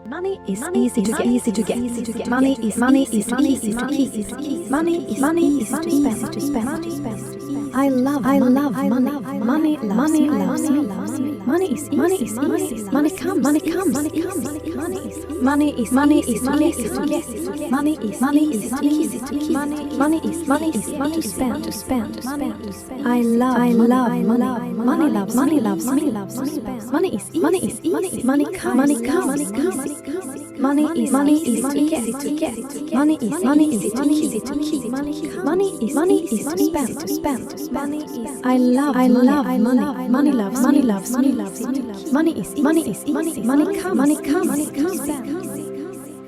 Money is easy to get. Money is easy to keep. Money is easy to spend. I love money. Money loves me. Money is easy. Money comes. Money is easy to get. Money is easy to keep. Money is to spend. I love money. Money loves me. Money is easy. Money comes. Money is easy to get. Money is easy to keep. Money is to spend. I love money. Money loves me. Money is easy. Money comes.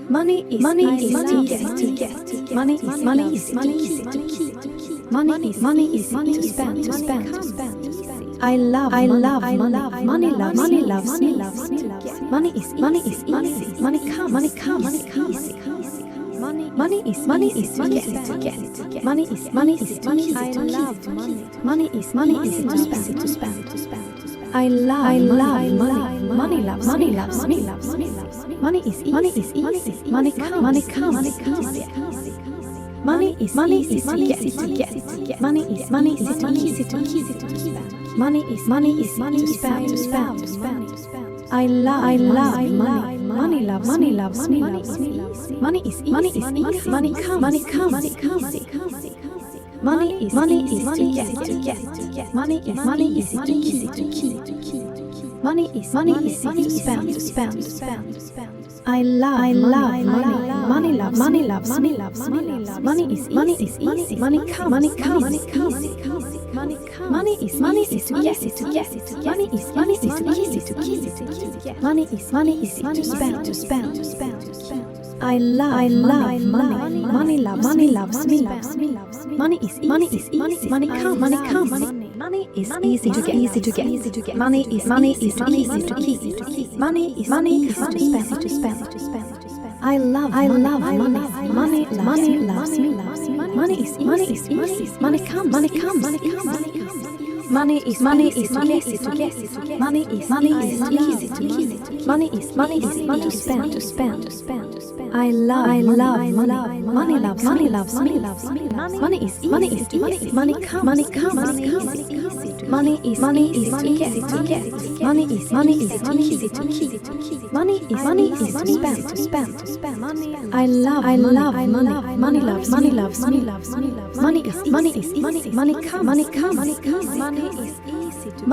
Money is easy to get. Money is easy to keep. Money is easy to spend. I love money. Money loves me. Money is easy. Money comes. Money is easy to get. Money is easy to keep. Money is easy to spend. I love money. Money loves me. Money is easy. Money comes. Money is easy to get. Money is easy to keep. Money is to spend. I love money. Money loves me. Money is easy. Money comes. Money is to get. Money is easy to keep. Money is to spend. I love money. Money loves me. Money is easy. Money comes. Money is to get. Money is easy to keep. Money is to spend. I love money. Money loves me. Money is easy. Money comes. Money is easy to get. Money is easy to keep. Money is to spend. I love money. Money loves me. Money is easy. Money comes. Money is easy to get. Money is easy to keep. Money is to spend. I love money. Money loves me. Money is easy. Money comes. Money is easy to get. Money is easy to keep. Money is to spend. I love money. Money loves me. Money is easy. Money comes.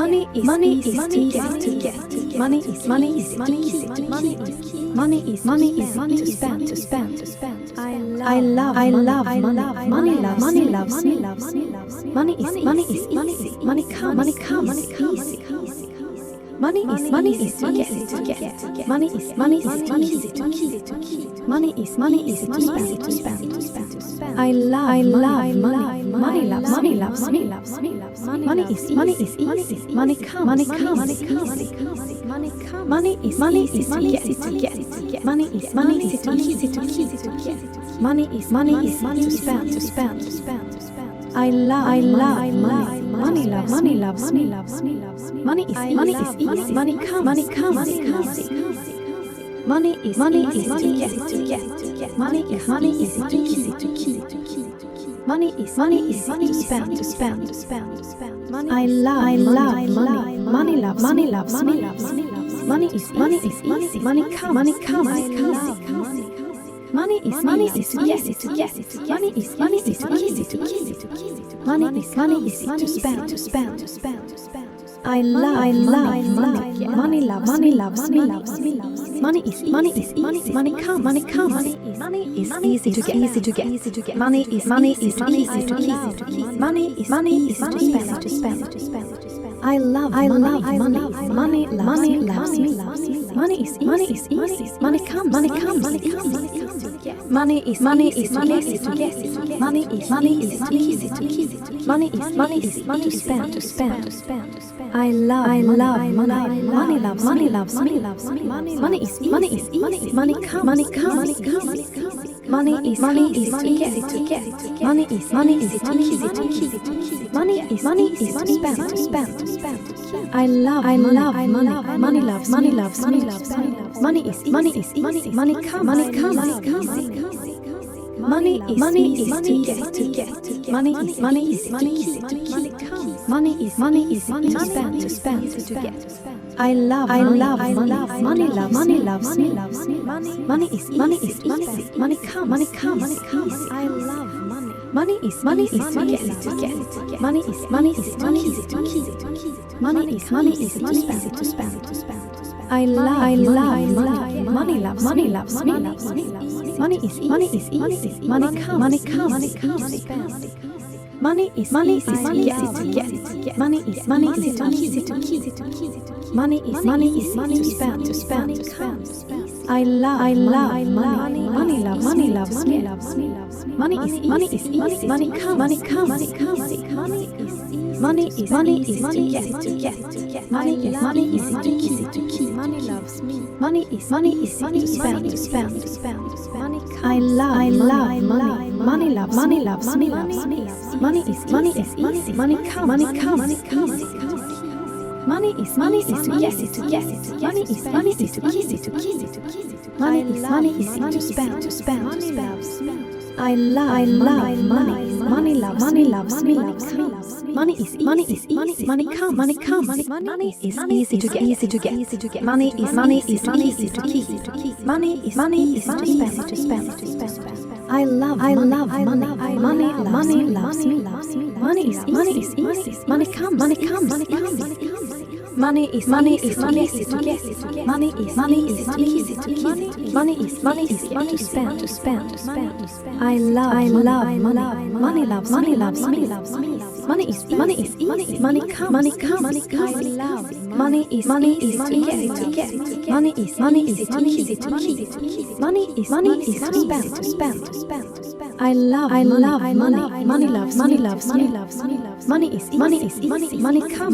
Money is easy to get. Money is easy to keep. Money is to spend. I love money. Money loves me. Money is easy. Money comes. Money is easy to get. Money is easy to keep. Money is to spend. I love money. Money loves me. Money is easy. Money comes. Money is easy to get. Money is easy to keep. Money is to spend. I love money. Money loves me. Money is easy. Money comes. Money is to get. Money is easy to keep. Money is to spend. I love money. Money loves me. Money is easy. Money comes. Money is easy to get. Money is easy to keep. Money is to spend. I love money. Money loves me. Money is easy. Money comes. Money is easy to get. Money is easy to keep. Money is to spend. I love money. Money loves me. Money is easy. Money comes. Money is easy to get. Money is easy to keep. Money is to spend. I love money. Money loves money. Money is easy. Money comes. Money is easy to get. Money is easy to keep. Money is to spend. I love money. Money loves money. Money is easy. Money comes. Money is to get. Money is easy to keep. Money is to spend to get. I love money. Money loves money. Money is easy. Money comes. I love money. Money is easy to get. Money is easy to keep. Money is easy to spend. I love money. Money loves money. Money is easy. Money comes. Money is easy to get. Money is easy to keep. Money is to spend. I love money. Money loves money. Money is easy. Money comes. Money is to get. Money is easy to keep. Money loves me. Money is to spend. I love money. Money loves money. Money is easy. Money comes. Money is easy to get. Money is easy to keep. Money is to spend. I love money. Money loves money. Money is easy. Money comes. Money is easy to get. Money is easy to keep. Money is to spend. I love money. Money loves me. Money is easy. Money comes. Money is easy to get. Money is easy to keep. Money is to spend. I love money. Money loves money. Money is easy. Money comes. I love money is easy to get. Money is easy to keep. Money is to spend. I love money. Money loves money. Money is easy. Money comes.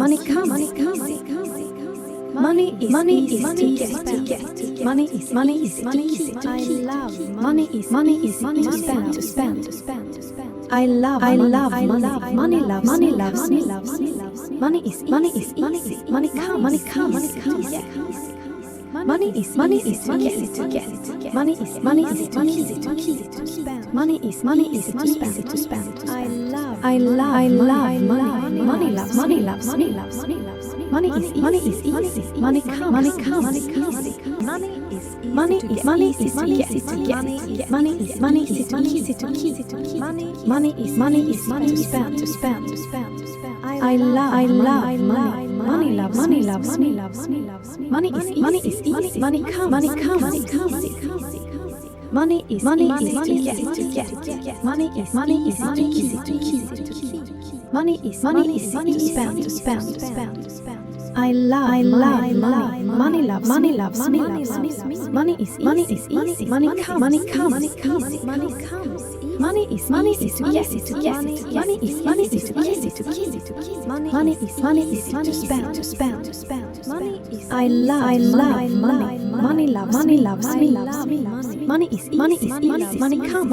Money is to get. Money is to keep. I love money is to spend. I love money. Money loves money. Money is easy. Money comes. Money is to get. Money is easy to keep. Money is to spend. I love money. Money loves money. Money is easy. Money comes. Money is easy to get. Money is easy to keep. Money is to spend. I love money. Money loves money. Money is easy. Money comes. Money is to get. Money is easy to keep. Money is to spend. I love money. Money loves money. Money is easy. Money comes. Money is to get. Money is easy to keep. Money is to spend. I love money. Money loves money. Money is easy. Money comes.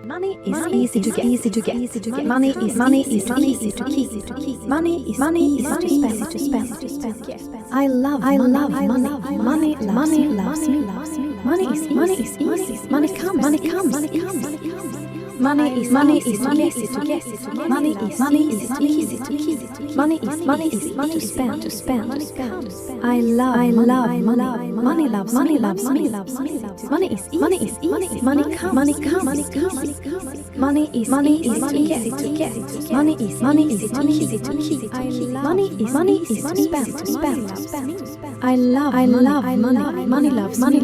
Money is easy to get. Money is easy to keep. Money is to spend. I love money. Money loves me. Money is easy. Money comes. Money is easy to get. Money is easy to keep. Money is to spend. I love money. Money loves money. Money is easy. Money comes. Money is easy to get. Money is easy to keep. Money is to spend. I love money. Money loves money.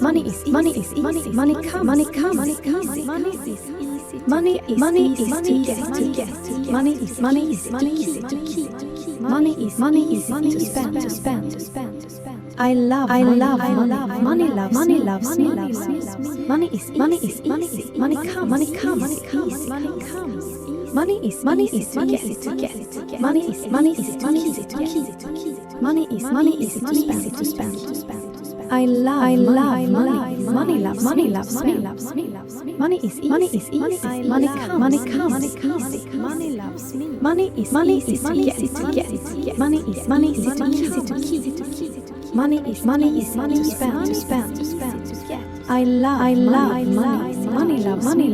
Money is easy. Money comes. Money is to get. Money is easy to keep. Money is to spend. I love money. Money loves money. Money is easy. Money comes. Money is Money is to get. Money is to keep. Money is to spend. I love money. Money loves me. Money is easy. Money comes easy. Money loves me. Money is to get. Money is to keep. Money is to spend. I love money. Money loves me.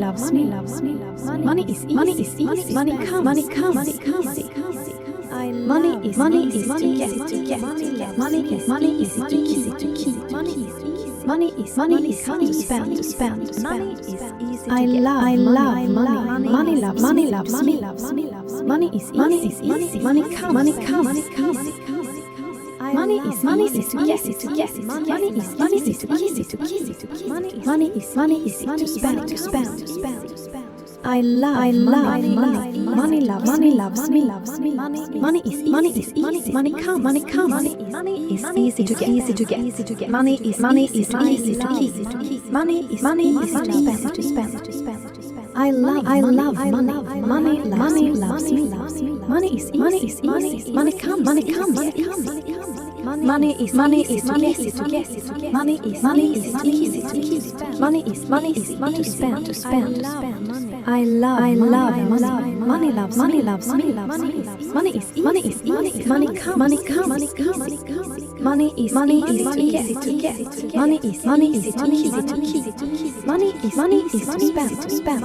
Money is easy. Money comes easy. Money is to get. Money is to keep. Money is to spend. Money is easy. I love money. Money loves me. Money is easy. Money comes easy. Money is to get. Money is easy to keep. Money is to spend. I love money. Money loves me. Money is easy. Money comes. Money is easy to get. Money is easy to keep. Money is to spend. I love money. Money loves me. Money is easy. Money comes. Money is easy to get. Money is easy to keep. Money is to spend. I love money. Money loves me. Money is easy. Money comes. Money is easy to get. Money is easy to keep. Money is to spend.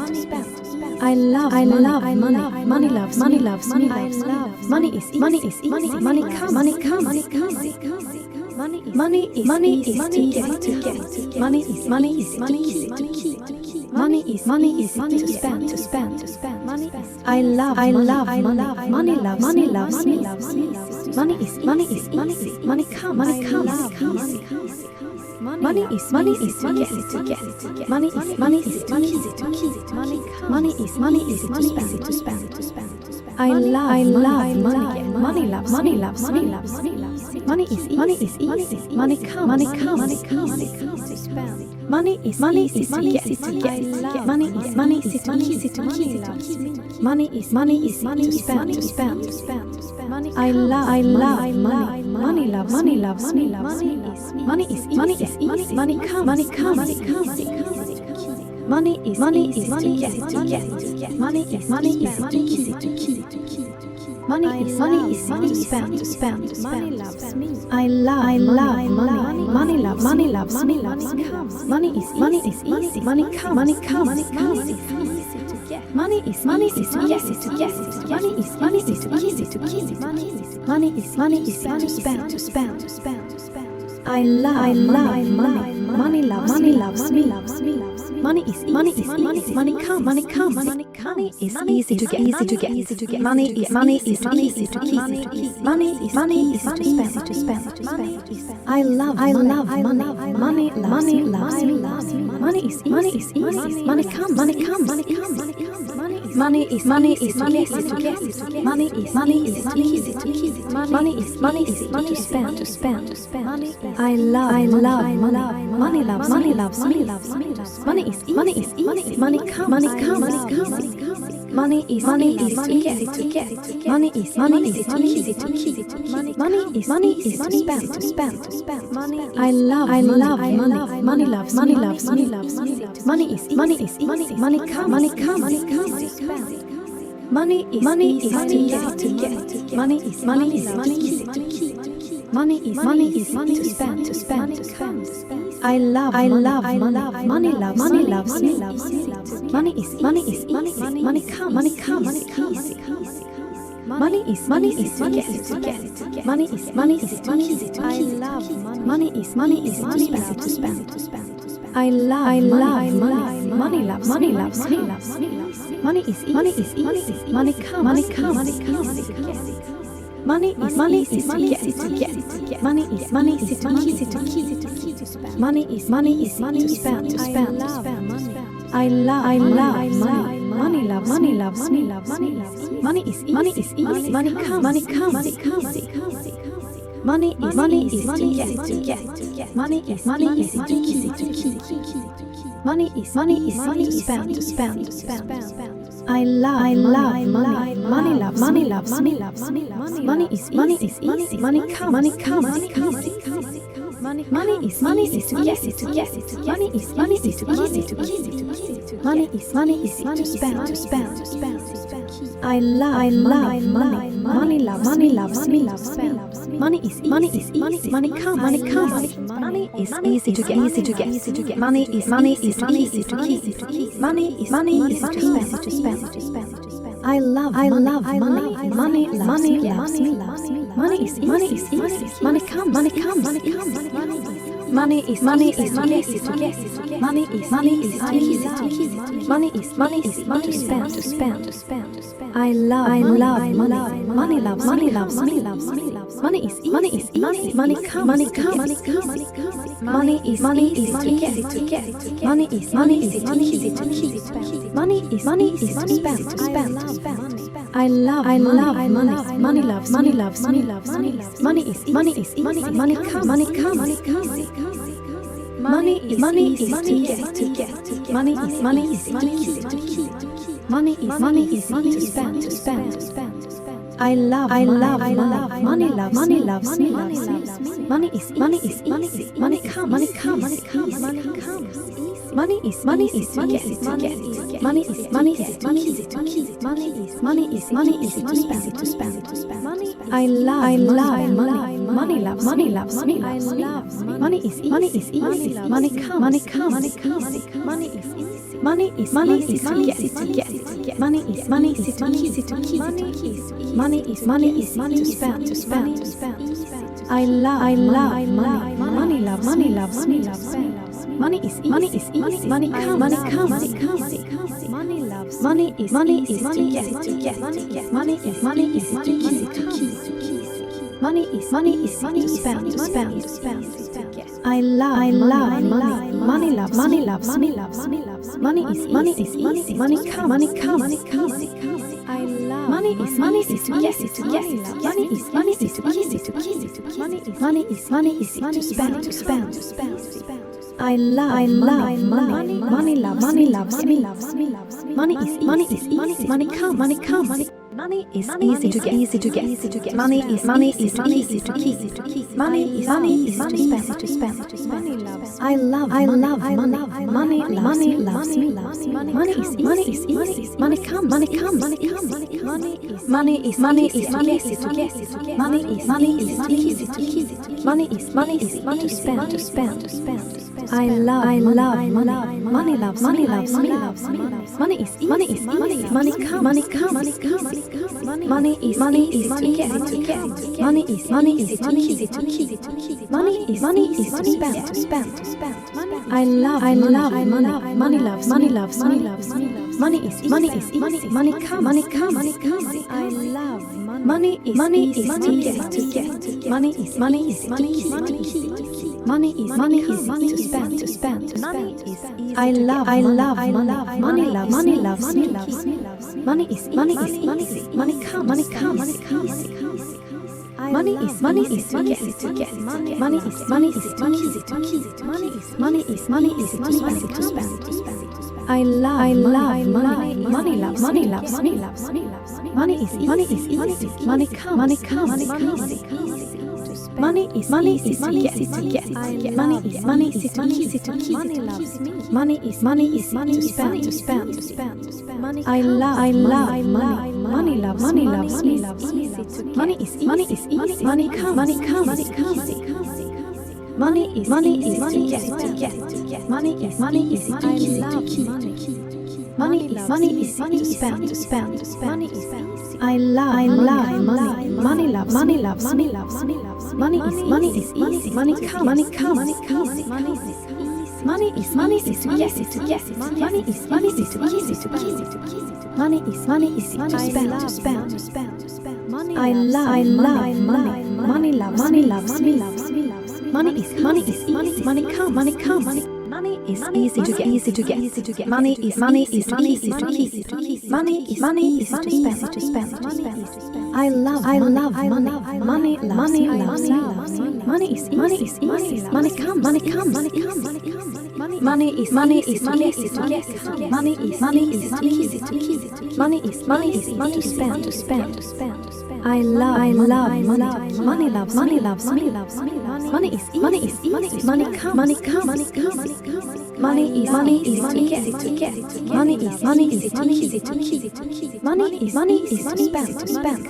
I love money. Money loves me. Money is easy. Money comes easy. Money is to get. Money is easy to keep. Money is to spend. I love money. Money loves me. Money is easy. Money comes easy. Money is to get. Money is easy to keep. Money is to spend. I love money. Money loves me. Money is easy. Money comes easy. Money is to get. Money is easy to keep. Money is to spend. I love money. Money loves me. Money is easy. Money comes easy. Money is to get. Money is easy to keep. Money is to spend. Money loves me. I love money. Money loves me. Money is easy. Money comes easy. Money is to get. Money is easy to keep. Money is to spend. I love money. Money loves me. Money is easy. Money comes. Money is easy to get. Money is easy to keep. Money is to spend. I love money. Money loves me. Money is easy. Money comes. Money is easy to get. Money is easy to keep. Money is to spend. I love money. Money loves me. Money is easy. Money comes easy. Money is easy to get. Money is easy to keep. Money is to spend. I love money. Money loves me. Money is easy. Money comes easy. Money is to get. Money is easy to keep. Money is to spend. I love money. Money loves me. Money is easy. Money comes easy. Money is to get. Money is easy to keep. Money is easy to spend. I love money. Money loves me. Money is easy. Money comes easy. Money is to get. Money is easy to keep. Money is to spend. I love money. Money loves me. Money is easy. Money comes easy. Money is to get. Money is easy to keep. Money is to spend. I love money. Money loves money. Money is easy. Money come, money easy. Money is easy to get. Money is easy to give. Money is easy to spend. I love money. Money loves money. Money is easy. Money come. Money is easy to get. Money is easy to keep. Money is easy to spend. I love money. Money loves me. Money is easy. Money come. Money is easy to get. Money is easy to keep. Money is easy to spend. I love money. Money loves money. Money is easy. Money come. Money is easy to get. Money is easy to keep. Money is easy to spend. I love money. Money loves money. Money is easy. Money come. Money is easy to get. Money is easy to keep. Money is easy to spend. I love money. Money loves me. Money is easy. Money come. Money is easy to get. Money is easy to keep. Money is easy to spend. I love money. Money loves money. Money is easy. Money come. Money is easy to get. Money is easy to keep. Money is easy to spend. I love money. Money loves money. Money is easy. Money come. Money is easy to get. Money is easy to keep. Money is easy to spend. I love money. Money loves money. Money is easy. Money come. Money is easy to get. Money is easy to keep. Money is easy to spend. I love money. Money loves money. Money is easy. Money come. Money is easy to get. Money is easy to keep. Money is easy to spend. I love money. Money loves me. Money is easy. Money come. Money is easy to get. Money is easy to keep. Money is easy to spend. I love money. Money loves money. Money is easy. Money come. Money is easy to get. Money is easy to keep. Money is easy to spend. I love money. Money loves money. Money is easy. Money come. I love money. Money is easy to get. Money is easy to keep. Money is easy to spend. I love money. Money loves money. Money is easy. Money come. Money is easy to get. Money is easy to keep. Money is easy to spend. I love money. Money loves money. Money is easy. Money come. Money is easy to get. Money is easy to keep. Money is easy to spend. I love money. Money loves money. Money is easy. Money come. Money is easy to get. Money is easy to keep. Money is easy to spend. I love money. Money loves money. Money is easy. Money come. Money is easy to get. Money is easy to keep. Money is easy to spend. I love money. Money loves money. Money is easy. Money come. Money Money is easy to get. Money is easy to keep. Money is easy to spend. I love money. Money loves me. Money is easy. Money comes. Money is easy to get. Money is easy to keep. Money is easy to spend. I love money. Money loves me. Money is easy. Money comes. Money is easy to get. Money is easy to keep. Money is easy to spend.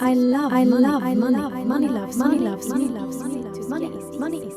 I love money. Money loves me. Money is